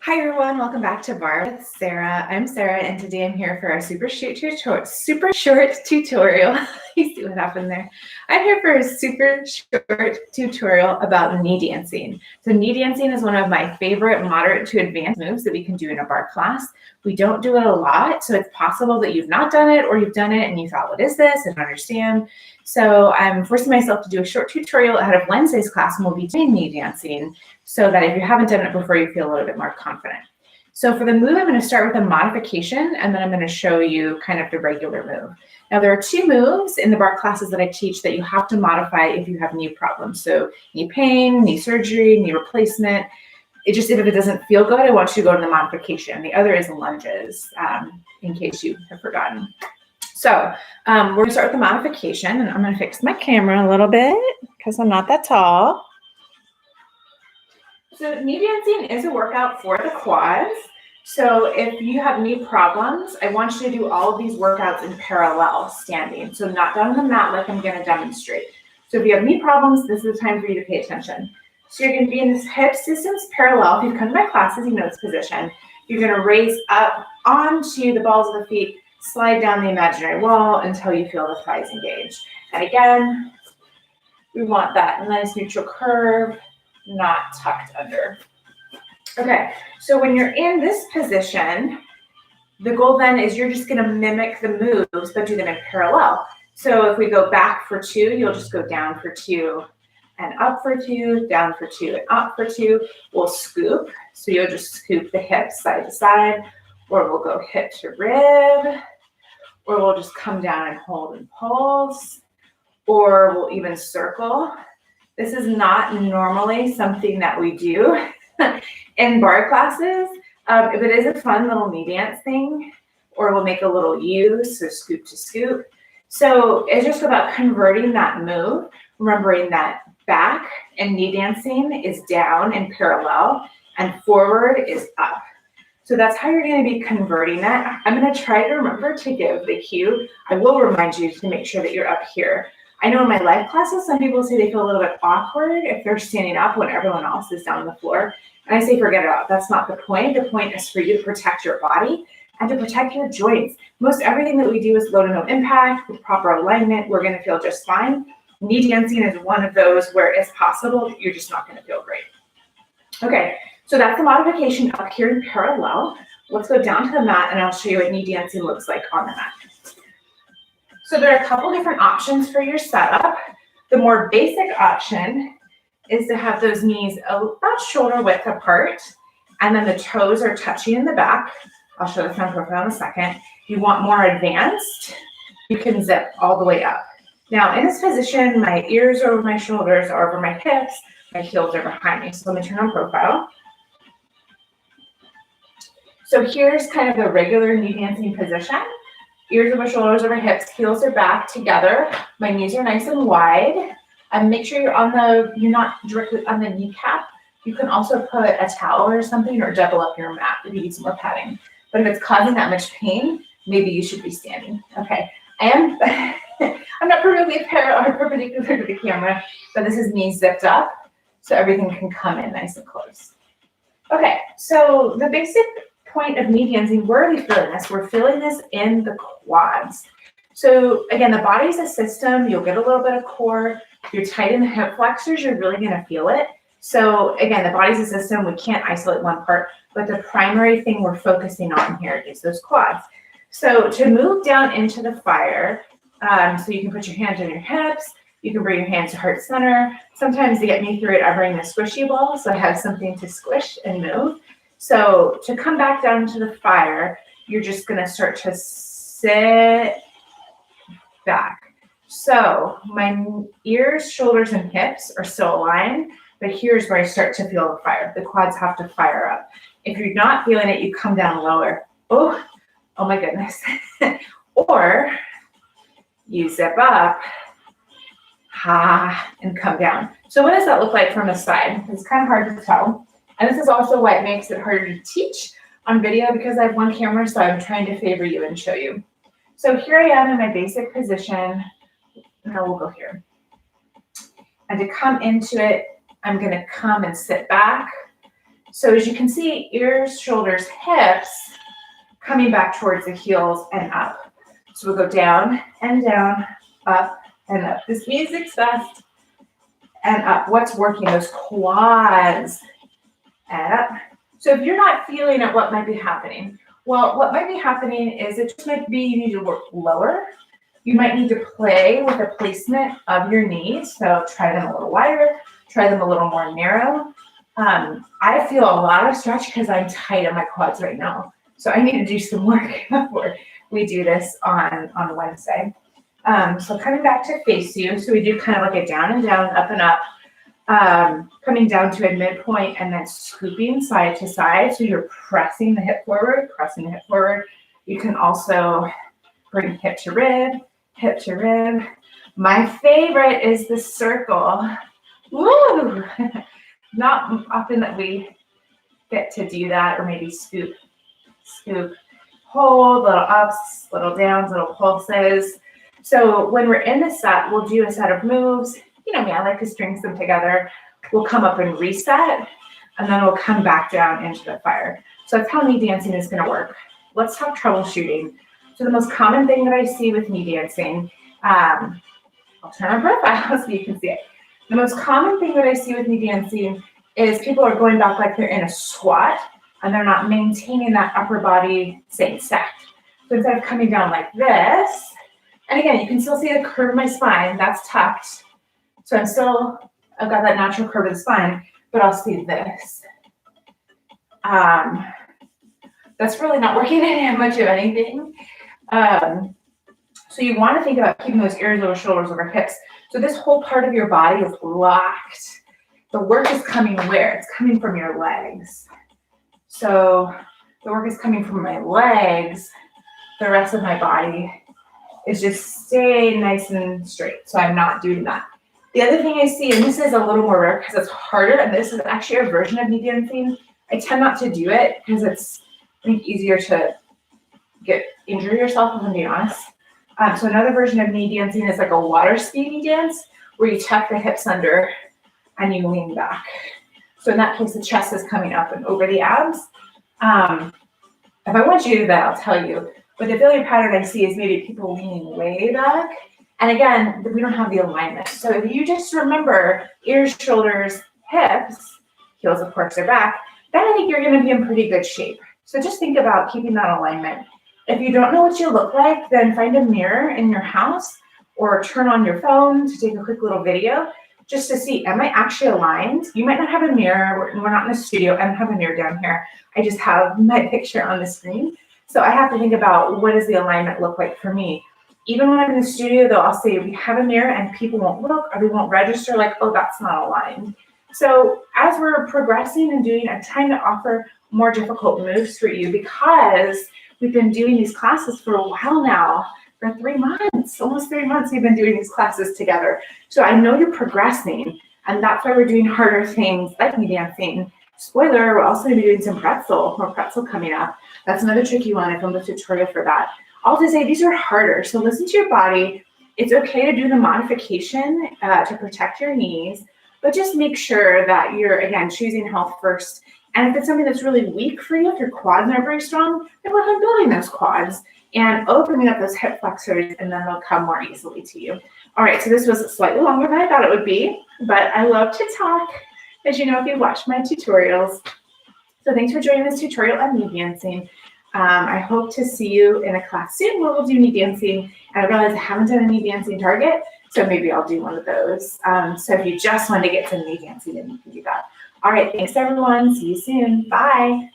Hi everyone, welcome back to Barre with Sarah. I'm Sarah and today I'm here for a super short tutorial. You see what happened there? I'm here for a super short tutorial about knee dancing. So knee dancing is one of my favorite moderate to advanced moves that we can do in a barre class. We don't do it a lot, so it's possible that you've not done it or you've done it and you thought, what is this? I don't understand. So I'm forcing myself to do a short tutorial ahead of Wednesday's class and we'll be doing knee dancing so that if you haven't done it before, you feel a little bit more confident. So for the move, I'm going to start with a modification, and then I'm going to show you kind of the regular move. Now, there are two moves in the barre classes that I teach that you have to modify if you have knee problems. So knee pain, knee surgery, knee replacement. If it doesn't feel good, I want you to go to the modification. The other is lunges, in case you have forgotten. So we're going to start with the modification, and I'm going to fix my camera a little bit because I'm not that tall. So knee dancing is a workout for the quads. So if you have knee problems, I want you to do all of these workouts in parallel standing. So not down on the mat like I'm going to demonstrate. So if you have knee problems, this is the time for you to pay attention. So you're going to be in this hips distance parallel. If you've come to my classes, you know this position. You're going to raise up onto the balls of the feet, slide down the imaginary wall until you feel the thighs engage. And again, we want that nice neutral curve, not tucked under. Okay, so when you're in this position, the goal then is you're just going to mimic the moves, but do them in parallel. So if we go back for 2, you'll just go down for 2 and up for 2, down for 2 and up for 2. We'll scoop, so you'll just scoop the hips side to side, or we'll go hip to rib, or we'll just come down and hold and pulse, or we'll even circle. This is not normally something that we do in barre classes. If it is a fun little knee dance thing, or we'll make a little U, so scoop to scoop. So it's just about converting that move, remembering that back and knee dancing is down in parallel and forward is up. So that's how you're going to be converting that. I'm going to try to remember to give the cue. I will remind you to make sure that you're up here. I know in my live classes, some people say they feel a little bit awkward if they're standing up when everyone else is down on the floor. And I say, forget it out. That's not the point. The point is for you to protect your body and to protect your joints. Most everything that we do is low to no impact with proper alignment. We're going to feel just fine. Knee dancing is one of those where it's possible you're just not going to feel great. Okay, so that's the modification up here in parallel. Let's go down to the mat and I'll show you what knee dancing looks like on the mat. So there are a couple different options for your setup. The more basic option is to have those knees about shoulder width apart, and then the toes are touching in the back. I'll show this on profile in a second. If you want more advanced, you can zip all the way up. Now in this position, my ears are over my shoulders, are over my hips, my heels are behind me. So let me turn on profile. So here's kind of the regular knee dancing position. Ears over shoulders over hips, heels are back together. My knees are nice and wide. And make sure you're not directly on the kneecap. You can also put a towel or something or double up your mat if you need some more padding. But if it's causing that much pain, maybe you should be standing. Okay, I'm not perfectly perpendicular to the camera, but this is me zipped up so everything can come in nice and close. Okay, so the basic point of knee dancing, where are we feeling this? We're feeling this in the quads. So again, the body's a system. You'll get a little bit of core. If you're tight in the hip flexors, you're really going to feel it. So again, the body's a system. We can't isolate one part, but the primary thing we're focusing on here is those quads. So to move down into the fire, so you can put your hands on your hips, you can bring your hands to heart center. Sometimes to get me through it, I bring the squishy ball, so I have something to squish and move. So to come back down to the fire, you're just going to start to sit back. So my ears, shoulders, and hips are still aligned, but here's where I start to feel the fire. The quads have to fire up. If you're not feeling it, you come down lower. Oh my goodness. Or you zip up, and come down. So what does that look like from the side? It's kind of hard to tell. And this is also why it makes it harder to teach on video because I have one camera, so I'm trying to favor you and show you. So here I am in my basic position. Now we'll go here. And to come into it, I'm going to come and sit back. So as you can see, ears, shoulders, hips, coming back towards the heels and up. So we'll go down and down, up and up. This music's fast. And up. What's working? Those quads. And up. So if you're not feeling it, what might be happening? Well, what might be happening is it just might be you need to work lower. You might need to play with the placement of your knees. So try them a little wider, try them a little more narrow. I feel a lot of stretch because I'm tight on my quads right now. So I need to do some work before we do this on Wednesday. So coming back to face you. So we do kind of like a down and down, up and up. Coming down to a midpoint and then scooping side to side. So you're pressing the hip forward, pressing the hip forward. You can also bring hip to rib, hip to rib. My favorite is the circle. Woo! Not often that we get to do that, or maybe scoop, hold, little ups, little downs, little pulses. So when we're in the set, we'll do a set of moves. You know me, I like to string them together. We'll come up and reset, and then we'll come back down into the fire. So that's how knee dancing is going to work. Let's talk troubleshooting. So the most common thing that I see with knee dancing, I'll turn on profile so you can see it. The most common thing that I see with knee dancing is people are going back like they're in a squat, and they're not maintaining that upper body staying stacked. So instead of coming down like this, and again, you can still see the curve of my spine, that's tucked. So I've got that natural curve of the spine, but I'll see this. That's really not working in much of anything. So you want to think about keeping those ears over shoulders over hips. So this whole part of your body is locked. The work is coming where? It's coming from your legs. So the work is coming from my legs. The rest of my body is just staying nice and straight. So I'm not doing that. The other thing I see, and this is a little more rare because it's harder, and this is actually a version of knee dancing. I tend not to do it because it's, I think, easier to injure yourself, if I'm being honest. So another version of knee dancing is like a water ski knee dance, where you tuck the hips under and you lean back. So in that case, the chest is coming up and over the abs. If I want you to do that, I'll tell you. But the failure pattern I see is maybe people leaning way back. And again, we don't have the alignment. So if you just remember ears, shoulders, hips, heels, of course, are back, then I think you're going to be in pretty good shape. So just think about keeping that alignment. If you don't know what you look like, then find a mirror in your house or turn on your phone to take a quick little video just to see, am I actually aligned? You might not have a mirror. We're not in a studio. I don't have a mirror down here. I just have my picture on the screen. So I have to think about, what does the alignment look like for me? Even when I'm in the studio, though, I'll say we have a mirror and people won't look or they won't register like, oh, that's not aligned. So as we're progressing and doing, I'm trying to offer more difficult moves for you because we've been doing these classes for a while now. For 3 months, almost 3 months, we've been doing these classes together. So I know you're progressing, and that's why we're doing harder things like knee dancing. Spoiler, we're also going to be doing some more pretzel coming up. That's another tricky one. I filmed a tutorial for that. All to say, these are harder. So listen to your body. It's okay to do the modification to protect your knees, but just make sure that you're, again, choosing health first. And if it's something that's really weak for you, if your quads aren't very strong, then work on building those quads and opening up those hip flexors, and then they'll come more easily to you. All right, so this was slightly longer than I thought it would be, but I love to talk, as you know, if you've watched my tutorials. So thanks for joining this tutorial on knee dancing. I hope to see you in a class soon where we'll do knee dancing. And I realize I haven't done a knee dancing target, so maybe I'll do one of those. So if you just want to get some knee dancing, then you can do that. All right, thanks everyone. See you soon. Bye.